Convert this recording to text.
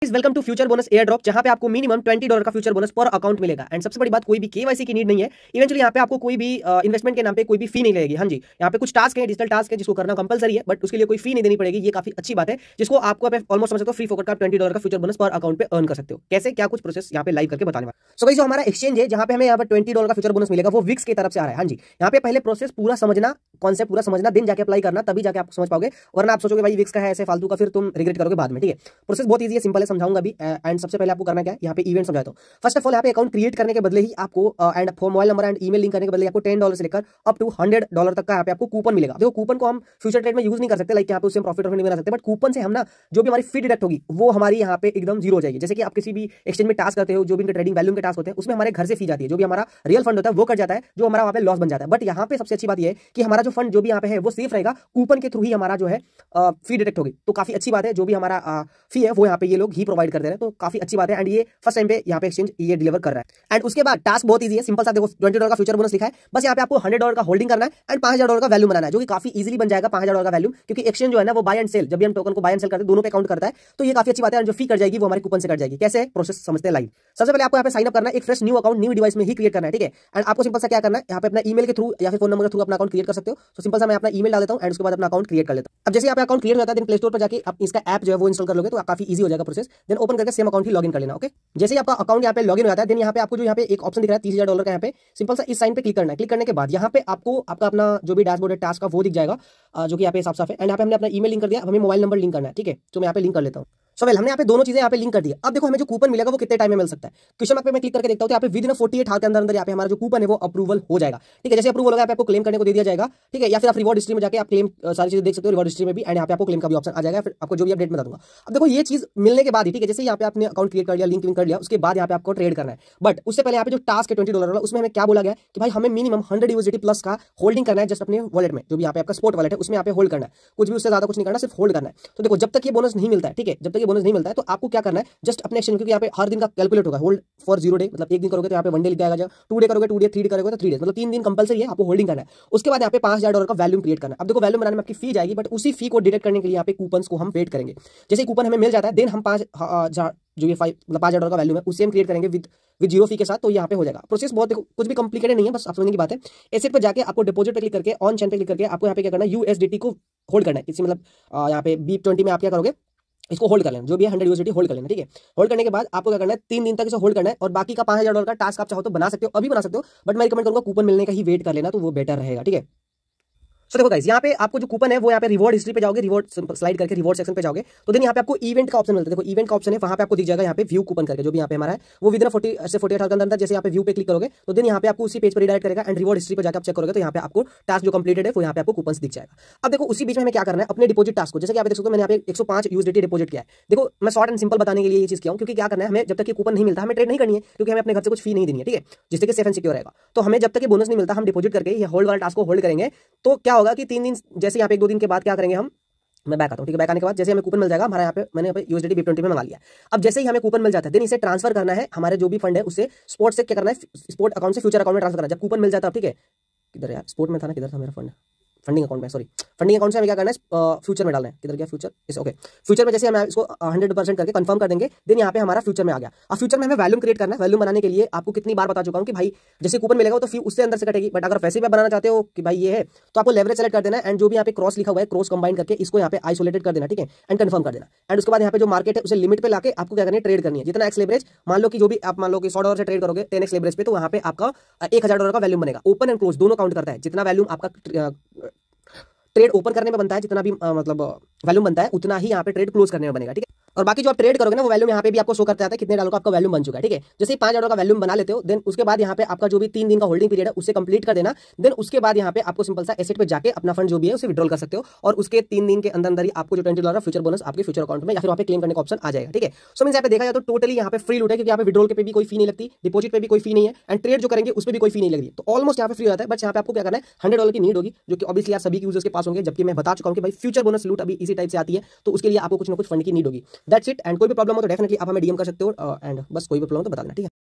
Welcome to future bonus air drop, जहां पे आपको मिनिमम $20 का फ्यूचर बोनस पर अकाउंट मिलेगा। एंड सबसे बड़ी बात, कोई भी केवाईसी की नीड नहीं है। इवेंचुअली यहाँ पे आपको कोई भी इन्वेस्टमेंट के नाम पे कोई भी फी नहीं लगेगी। हाँ जी, यहाँ पे कुछ टास्क है, डिजिटल टास्क है जिसको करना कंपलसरी है, बट उसके लिए कोई फी नहीं देनी पड़ेगी। ये काफी अच्छी बात है, जिसको आपको ऑलमोस्ट समझ सकते हो फ्री फोकट का $20 का फ्यूचर बोनस पर अकाउंट पे अर्न कर सकते हो। कैसे क्या कुछ प्रोसेस यहाँ पे लाइव करके बताने वाला। सो गाइस, जो हमारा एक्सचेंज है जहाँ पे हमें यहाँ पर $20 का फ्यूचर बोनस मिलेगा, वो विक्स की तरफ से आ रहा है। हाँ जी, यहाँ पे पहले प्रोसेस पूरा समझना, कॉन्सेप्ट पूरा समझना, दिन जाके अप्लाई करना, तभी जाके आप समझ पाओगे। वरना आप सोचोगे भाई विक्स का है ऐसे फालतू का, फिर तुम रिग्रेट करोगे बाद में। ठीक है, प्रोसेस बहुत ईजी है, सिंपल है, समझाऊंगा अभी। एंड सबसे पहले आपको करना क्या है, यहाँ पे इवेंट समझाता हूँ। फर्स्ट ऑफ ऑल, यहाँ पे अकाउंट क्रिएट करने के बदले ही आपको and phone mobile number and email link करने के बदले आपको $10 से लेकर अप टू $100 तक का यहाँ पे आपको कूपन मिलेगा। देखो, कूपन को हम फ्यूचर ट्रेड में यूज नहीं कर सकते, लाइक यहाँ पे उससे प्रॉफिट नहीं बना सकते, बट कूपन से हम ना जो भी हमारी फी डिडक्ट होगी वो हमारी यहाँ पे एकदम जीरो हो जाएगी। जैसे कि आप किसी भी एक्सचेंज में टास्क करते हो, जो भी इनके ट्रेडिंग वैल्यूम के टास्क होते हैं, उसमें हमारे घर से फी जाती है, जो भी हमारा रियल फंड होता है वो कट जाता है, जो हमारा वहाँ पे लॉस बन जाता है। बट यहाँ पे सबसे अच्छी बात यह है कि हमारा जो फंड जो भी यहाँ पे है वो सेफ रहेगा, कूपन के थ्रू ही हमारा जो है फी डिडक्ट होगी। तो काफी अच्छी बात है, जो भी हमारा फी है वो यहाँ पे ये लोग ही प्रोवाइड कर दे रहे हैं, तो काफी अच्छी बात है। एंड ये फर्स्ट टाइम पे यहाँ पे एक्सचेंज ये डिलीवर कर रहा है। एंड उसके बाद टास्क बहुत इजी है, सिंपल सा। देखो, $20 का फ्यूचर बोनस लिखा है, बस यहाँ पे आपको $100 का होल्डिंग करना है एंड $5000 का वैल्यू बनाना है, जो कि काफी इजीली बन जाएगा $5000 का वैल्यू, क्योंकि एक्सचेंज जो है ना वो बाय एंड सेल, जब भी हम टोकन को बाय एंड सेल करते हैं दोनों पे काउंट करता है। तो ये काफी अच्छी बात है। जो फी कट जाएगी वो हमारे कूपन से कट जाएगी। कैसे प्रोसेस समझते हैं लाइव। सबसे पहले आपको यहाँ पे साइन अप करना है, एक fresh new account new device में ही क्रिएट करना है। ठीक है, एंड आपको सिंपल सा क्या करना है, यहाँ पे अपना ईमेल के थ्रू या फिर फोन नंबर के थ्रू अपना अकाउंट क्रिएट कर सकते हो। तो सिंपल सा मैं अपना ईमेल डाल देता हूँ एंड उसके बाद अपना अकाउंट क्रिएट कर लेता हूँ। अब जैसे यहाँ पे अकाउंट क्रिएट होता है, देन प्ले स्टोर पर जाके आप इसका ऐप जो है वो इंस्टॉल कर लोगे, तो काफी इजी हो जाएगा प्रोसेस। देन ओपन करके सेम अकाउंट ही लॉगिन कर लेना। ओके, जैसे ही आपका अकाउंट यहाँ पे लॉगिन हो जाता है, देन यहाँ पे आपको जो यहाँ पे एक ऑप्शन दिख रहा है $30,000 का, यहाँ पे सिंपल सा इस साइन पे क्लिक करना है। क्लिक करने के बाद यहाँ पे आपको आपका अपना जो भी डैशबोर्ड है टास्क का वो दिख जाएगा, जो कि यहाँ पे साफ साफ है। एंड यहाँ पे हमने अपना ईमेल लिंक कर दिया, हमें मोबाइल नंबर लिंक करना है। ठीक है, तो मैं यहाँ पे लिंक कर लेता हूँ। सो वेल, हमने यहाँ पे दोनों चीजें यहाँ पे लिंक कर दी। अब देखो, हमें जो कूपन मिलेगा वो कितने टाइम में मिल सकता है। क्वेश्चन मार्क पे मैं क्लिक करके देखता हूँ, तो यहाँ पे विद इन 48 आवर के अंदर यहाँ पे हमारा जो कूपन है वो अप्रूवल हो जाएगा। ठीक है, जैसे अप्रूवल होगा आपको क्लेम करने को दे दिया जाएगा। ठीक है, या फिर आप रिवॉर्ड हिस्ट्री में जाके आप क्लेम सारी चीजें देख सकते हो, रिवॉर्ड हिस्ट्री में भी। एंड यहाँ पे आपको क्लेम का भी ऑप्शन आ जाएगा, फिर आपको जो भी अपडेट बता दूंगा। अब देखो, ये चीज मिलने के बाद ही, ठीक है, जैसे यहाँ पे आपने अकाउंट क्रिएट कर लिया, लिंक कर लिया, उसके बाद यहाँ पे आपको ट्रेड करना है। बट उससे पहले यहाँ पे जो टास्क है $20 वाला, उसमें हमें क्या बोला गया कि भाई हमें मिनिमम 100 USDT प्लस का होल्डिंग करना है जस्ट अपने वॉलेट में, जो भी यहाँ पे आपका स्पॉट वॉलेट है उसमें यहाँ पे होल्ड करना है। कुछ भी उससे ज्यादा कुछ नहीं करना, सिर्फ होल्ड करना है। तो देखो, जब तक ये बोनस नहीं मिलता है, ठीक है, जब तक ये बोनस नहीं मिलता है, तो आपको क्या करना है, जस्ट अपने एक्सचेंज, क्योंकि यहाँ पे हर दिन का कैलकुलेट होगा, होल्ड फॉर 0 डे, मतलब एक दिन करोगे तो यहाँ पे 1 डे लिख आएगा, 2 डे करोगे 2 डे, 3 डे करोगे तो 3 डे, मतलब 3 दिन कंपलसरी है आपको होल्डिंग करना है। उसके बाद यहाँ पे $5000 का वैल्यूम क्रिएट करना है। अब देखो, वैल्यूम बनाने में आपकी फी जाएगी, बट उसी फी को डिडक्ट करने के लिए यहाँ पे कूपन्स को हम वेट करेंगे। जैसे कूपन हमें मिल जाता है, देन हम जो ये मतलब $5000 का वैल्यू है उसे हम क्रिएट करेंगे विद 0 फी के साथ। तो यहाँ पे हो जाएगा प्रोसेस। बहुत कुछ भी कॉम्प्लिकेटेड नहीं है, बस आप समझने की बात है। एसेट पर जाके आपको डिपॉजिट पे क्लिक करके ऑन चेन पे क्लिक करके आपको यहाँ पे क्या करना है, USDT को होल्ड करना है। किसी मतलब यहाँ पे BIP20 में आप क्या करोगे, इसको होल्ड कर लेना, जो भी है 100 USDT होल्ड कर लेना। ठीक है, होल्ड करने के बाद आपको क्या करना है, 3 दिन तक इसे होल्ड करना है। और बाकी का $5000 का टास्क आप चाहो तो बना सकते हो, अभी बना सकते हो, बट मैं रिकमेंड करूंगा कूपन मिलने का ही वेट कर लेना, तो वो बेटर रहेगा। ठीक है, सो देखो गाइस, यहाँ पे आपको जो कूपन है वो यहाँ पे रिवॉर्ड हिस्ट्री पे जाओगे, रिवॉर्ड स्लाइड करके रिवॉर्ड सेक्शन पे जाओगे, तो देन यहाँ पे आपको इवेंट का ऑप्शन मिलता है। देखो, इवेंट का ऑप्शन है, वहाँ पे आपको दिख जाएगा यहाँ पे व्यू कूपन करके, जो भी यहाँ पे हमारा है वो विद इन 48 आवर के अंदर। जैसे यहाँ पे व्यू पे क्लिक करोगे तो देन यहाँ पे आपको उसी पेज पर रिडायरेक्ट करेगा एंड रिवॉर्ड हिस्ट्री पे जाकर आप चेक करोगे तो यहाँ पे आपको टास्क जो कंप्लीटेड है वो यहाँ पे आपको कूपन दिख जाएगा। अब देखो, उसी बीच में हमें क्या करना है, अपने डिपॉजिट टास्क को, जैसे कि आप देख सकते हो मैंने यहाँ पे 105 USDT डिपॉजिट किया है। देखो, मैं शॉर्ट एंड सिंपल बताने के लिए ये चीज किया हूँ, क्योंकि क्या करना है, हमें जब तक ये कूपन नहीं मिलता हमें ट्रेड नहीं करनी है, क्योंकि हमें अपने घर से कुछ फी नहीं देनी है। ठीक है, जिससे कि सेफ एंड सिक्योर रहेगा। तो हमें जब तक ये बोनस नहीं मिलता हम डिपॉजिट करके ये होल्ड वाला टास्क को होल्ड करेंगे। तो क्या होगा कि 3 दिन, जैसे यहाँ पे 1-2 दिन के बाद क्या करेंगे हम, मैं बैक आता हूँ। ठीक है, बैक आने के बाद जैसे हमें कूपन मिल जाएगा, हमारा यहाँ पे मैंने यहाँ पे USDT BIP20 में मंगा लिया। अब जैसे ही हमें कूपन मिल जाता है, देन इसे ट्रांसफर करना है, हमारे जो भी फंड है उससे स्पोर्ट से क्या करना है, स्पोर्ट अकाउंट से फ्यूचर अकाउंट में ट्रांसफर करना है। जब कूपन मिल जाता है, ठीक है, किधर यार स्पोर्ट में था ना, किधर था मेरा फंड, फंडिंग अकाउंट में, सॉरी, फंडिंग अकाउंट से हमें क्या करना है, फ्यूचर में डालना है। किधर गया फ्यूचर, इस ओके, फ्यूचर में जैसे हम इसको 100% करके कंफर्म कर देंगे, देन यहाँ पे हमारा फ्यूचर में आ गया। अब फ्यूचर में हमें वैल्यूम क्रिएट करना है। वैल्यूम बनाने के लिए आपको कितनी बार बता चुका हूँ कि भाई जैसे कूपन मिलेगा तो फी उससे अंदर से कटेगी, बट अगर वैसे भी बनाना चाहते हो कि भाई ये है, तो आपको लेवरेज सेलेक्ट कर देना है एंड जो भी यहाँ पे क्रॉस लिखा हुआ है, क्रॉस कंबाइन करके इसको यहाँ पे आइसोलेटेड कर देना। ठीक है, एंड कंफर्म कर देना। एंड उसके बाद यहाँ पे जो मार्केट है उसे लिमिट पे लाके आपको क्या करनी है, ट्रेड करनी है। जितना एक्स लेवरेज, मान लो कि जो भी आप मान लो कि $100 से ट्रेड करोगे 10x लेवरेज पे, तो वहाँ पे आपका $1000 का वैल्यूम बनेगा। ओपन एंड क्लोज दोनों काउंट करता है। जितना वैल्यूम आपका ट्रेड ओपन करने में बनता है, जितना भी मतलब वैल्यूम बनता है, उतना ही यहाँ पे ट्रेड क्लोज करने में बनेगा। ठीक है, और बाकी जो आप ट्रेड करोगे ना वो वैल्यूम यहाँ पे भी आपको शो करता है कितने डॉलर का आपका वैल्यूम बन चुका है। ठीक है, जैसे ही $5000 का वैल्यूम बना लेते हो, देन उसके बाद यहाँ पे आपका जो भी 3 दिन का होल्डिंग पीरियड है उसे कंप्लीट कर देना। देन उसके बाद यहाँ पे आपको सिंपल सा एसेट पे जाके अपना फंड जो भी है उसे विड्रॉल कर सकते हो, और उसके 3 दिन के अंदर ही आपको जो $20 फ्यूचर बोनस आपके फ्यूचर अकाउंट में या फिर वहाँ पे क्लेम करने का ऑप्शन आ जाएगा। ठीक है, सो मींस यहाँ पे देखा जाए तो टोटली यहाँ पे फ्री लूट है, क्योंकि यहाँ पे विड्रॉल पे भी कोई फी नहीं लगती, डिपॉजिट पे भी कोई फी नहीं है, एंड ट्रेड जो करेंगे उस पर भी कोई फी नहीं लगती। तो ऑलमोस्ट यहाँ पे फ्री होता है। बट यहाँ पे आपको क्या करना है, $100 की नीड होगी, जो कि ऑब्वियसली आप सभी के यूजर्स के पास होंगे, जबकि मैं बता चुका हूँ कि भाई फ्यूचर बोनस लूट अभी इसी टाइप से आती है, तो उसके लिए आपको कुछ ना कुछ फंड की नीड होगी। That's it. एंड कोई भी प्रॉब्लम हो तो डेफिनेटली आप हमें DM कर सकते हो, एंड बस कोई भी प्रॉब्लम तो बता देना। ठीक है।